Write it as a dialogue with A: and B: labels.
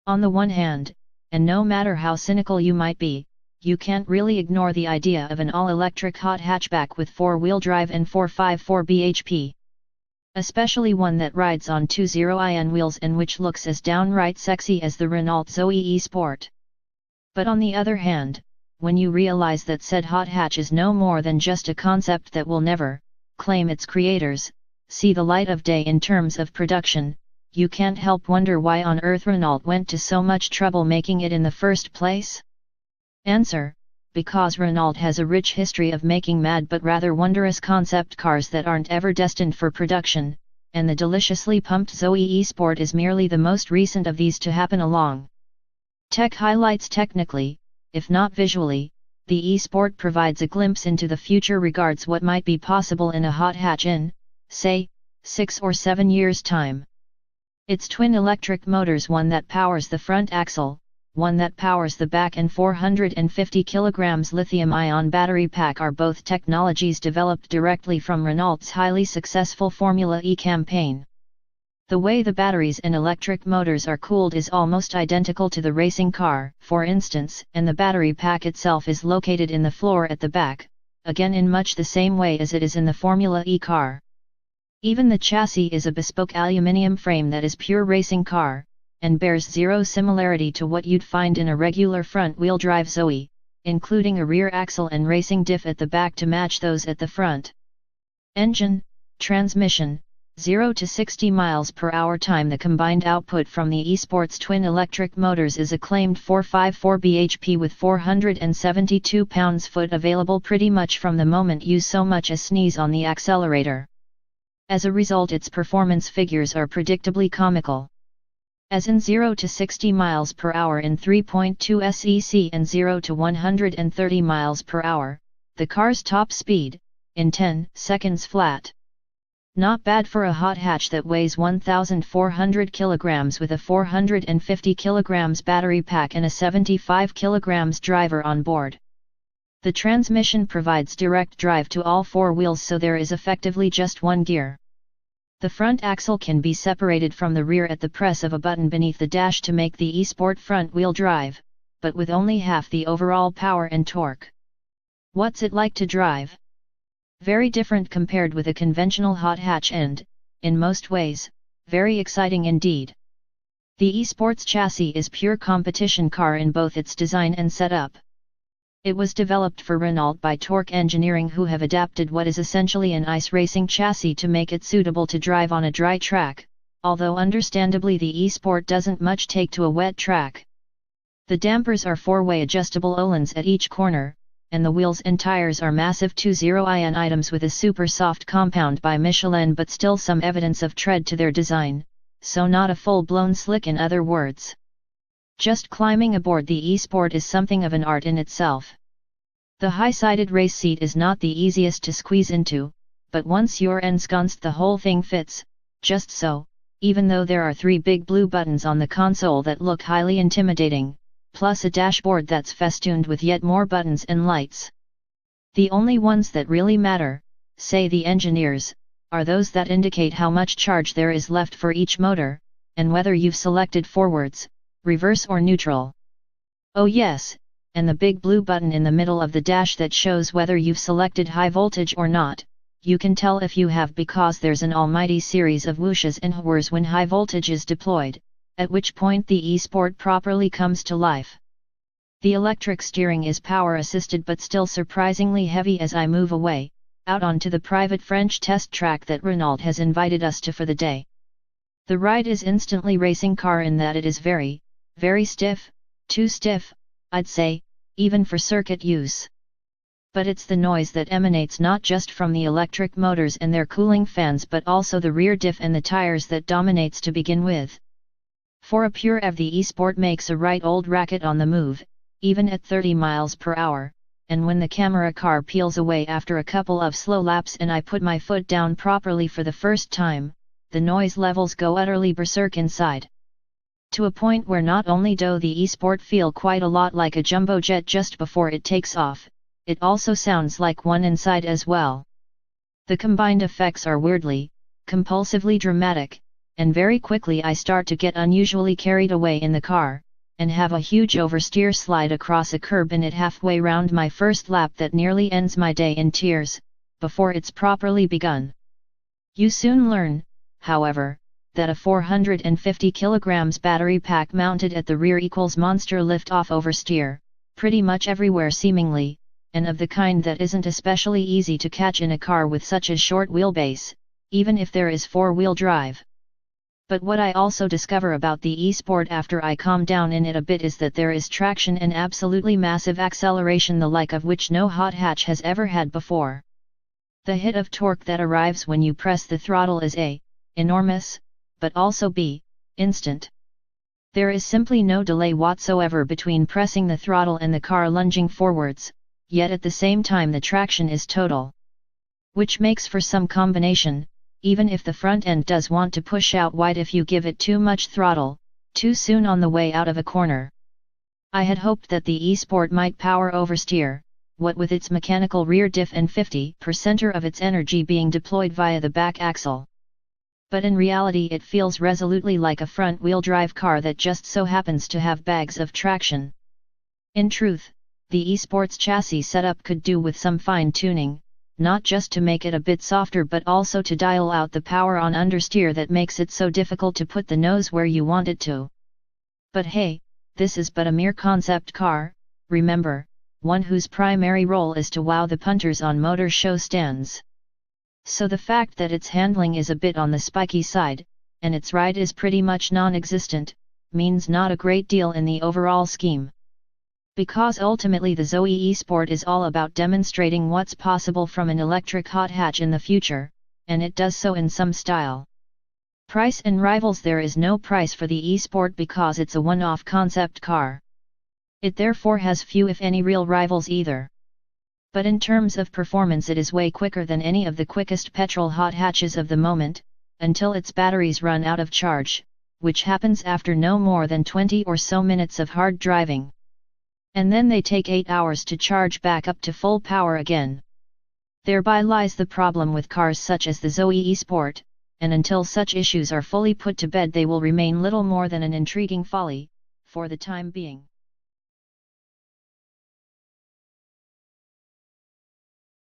A: On the one hand, and no matter how cynical you might be, you can't really ignore the idea of an all-electric hot hatchback with 4-wheel drive and 454 bhp. Especially one that rides on 20in wheels and which looks as downright sexy as the Renault Zoe E Sport. But on the other hand, when you realize that said hot hatch is no more than just a concept that will never, claim its creators, see the light of day in terms of production, you can't help wonder why on earth Renault went to so much trouble making it in the first place? Answer: because Renault has a rich history of making mad but rather wondrous concept cars that aren't ever destined for production, and the deliciously pumped Zoe E Sport is merely the most recent of these to happen along. Tech highlights: technically, if not visually, the E-Sport provides a glimpse into the future regards what might be possible in a hot hatch in, say, 6 or 7 years' time. Its twin electric motors, one that powers the front axle, one that powers the back, and 450 kg lithium-ion battery pack are both technologies developed directly from Renault's highly successful Formula E campaign. The way the batteries and electric motors are cooled is almost identical to the racing car, for instance, and the battery pack itself is located in the floor at the back, again in much the same way as it is in the Formula E car. Even the chassis is a bespoke aluminium frame that is pure racing car, and bears zero similarity to what you'd find in a regular front-wheel drive Zoe, including a rear axle and racing diff at the back to match those at the front. Engine, transmission, 0 to 60 miles per hour time. The combined output from the E-Sport's twin electric motors is a claimed 454 bhp with 472 pounds-foot, available pretty much from the moment you so much as sneeze on the accelerator. As a result, its performance figures are predictably comical. As in 0 to 60 miles per hour in 3.2 sec and 0 to 130 miles per hour, the car's top speed, in 10 seconds flat. Not bad for a hot hatch that weighs 1,400 kg with a 450 kg battery pack and a 75 kg driver on board. The transmission provides direct drive to all 4 wheels, so there is effectively just one gear. The front axle can be separated from the rear at the press of a button beneath the dash to make the E-Sport front-wheel drive, but with only half the overall power and torque. What's it like to drive? Very different compared with a conventional hot hatch and, in most ways, very exciting indeed. The E-Sport's chassis is pure competition car in both its design and setup. It was developed for Renault by Torque Engineering, who have adapted what is essentially an ice racing chassis to make it suitable to drive on a dry track, although understandably the E-Sport doesn't much take to a wet track. The dampers are 4-way adjustable Öhlins at each corner, and the wheels and tires are massive 20in items with a super soft compound by Michelin, but still some evidence of tread to their design, so not a full-blown slick in other words. Just climbing aboard the E-Sport is something of an art in itself. The high-sided race seat is not the easiest to squeeze into, but once you're ensconced the whole thing fits, just so, even though there are 3 big blue buttons on the console that look highly intimidating, plus a dashboard that's festooned with yet more buttons and lights. The only ones that really matter, say the engineers, are those that indicate how much charge there is left for each motor, and whether you've selected forwards, reverse or neutral. Oh yes, and the big blue button in the middle of the dash that shows whether you've selected high voltage or not. You can tell if you have because there's an almighty series of whooshes and whirs when high voltage is deployed, at which point the E-Sport properly comes to life. The electric steering is power assisted but still surprisingly heavy as I move away, out onto the private French test track that Renault has invited us to for the day. The ride is instantly racing car in that it is very, very stiff, too stiff, I'd say, even for circuit use. But it's the noise that emanates not just from the electric motors and their cooling fans but also the rear diff and the tires that dominates to begin with. For a pure EV, the E-Sport makes a right old racket on the move, even at 30 miles per hour, and when the camera car peels away after a couple of slow laps and I put my foot down properly for the first time, the noise levels go utterly berserk inside. To a point where not only does the E-Sport feel quite a lot like a jumbo jet just before it takes off, it also sounds like one inside as well. The combined effects are weirdly, compulsively dramatic, and very quickly I start to get unusually carried away in the car, and have a huge oversteer slide across a curb in it halfway round my first lap that nearly ends my day in tears, before it's properly begun. You soon learn, however, that a 450 kg battery pack mounted at the rear equals monster lift-off oversteer, pretty much everywhere seemingly, and of the kind that isn't especially easy to catch in a car with such a short wheelbase, even if there is four-wheel drive. But what I also discover about the e-sport after I calm down in it a bit is that there is traction and absolutely massive acceleration, the like of which no hot hatch has ever had before. The hit of torque that arrives when you press the throttle is A, enormous, but also B, instant. There is simply no delay whatsoever between pressing the throttle and the car lunging forwards, yet at the same time the traction is total. Which makes for some combination, even if the front end does want to push out wide if you give it too much throttle, too soon on the way out of a corner. I had hoped that the e-sport might power oversteer, what with its mechanical rear diff and 50% of its energy being deployed via the back axle. But in reality it feels resolutely like a front-wheel drive car that just so happens to have bags of traction. In truth, the e-sport's chassis setup could do with some fine-tuning, not just to make it a bit softer but also to dial out the power on understeer that makes it so difficult to put the nose where you want it to. But hey, this is but a mere concept car, remember, one whose primary role is to wow the punters on motor show stands. So the fact that its handling is a bit on the spiky side, and its ride is pretty much non-existent, means not a great deal in the overall scheme. Because ultimately the Zoe e-sport is all about demonstrating what's possible from an electric hot hatch in the future, and it does so in some style. Price and rivals: there is no price for the e-sport because it's a one-off concept car. It therefore has few if any real rivals either. But in terms of performance it is way quicker than any of the quickest petrol hot hatches of the moment, until its batteries run out of charge, which happens after no more than 20 or so minutes of hard driving. And then they take 8 hours to charge back up to full power again. Thereby lies the problem with cars such as the Zoe e-sport, and until such issues are fully put to bed they will remain little more than an intriguing folly, for the time being.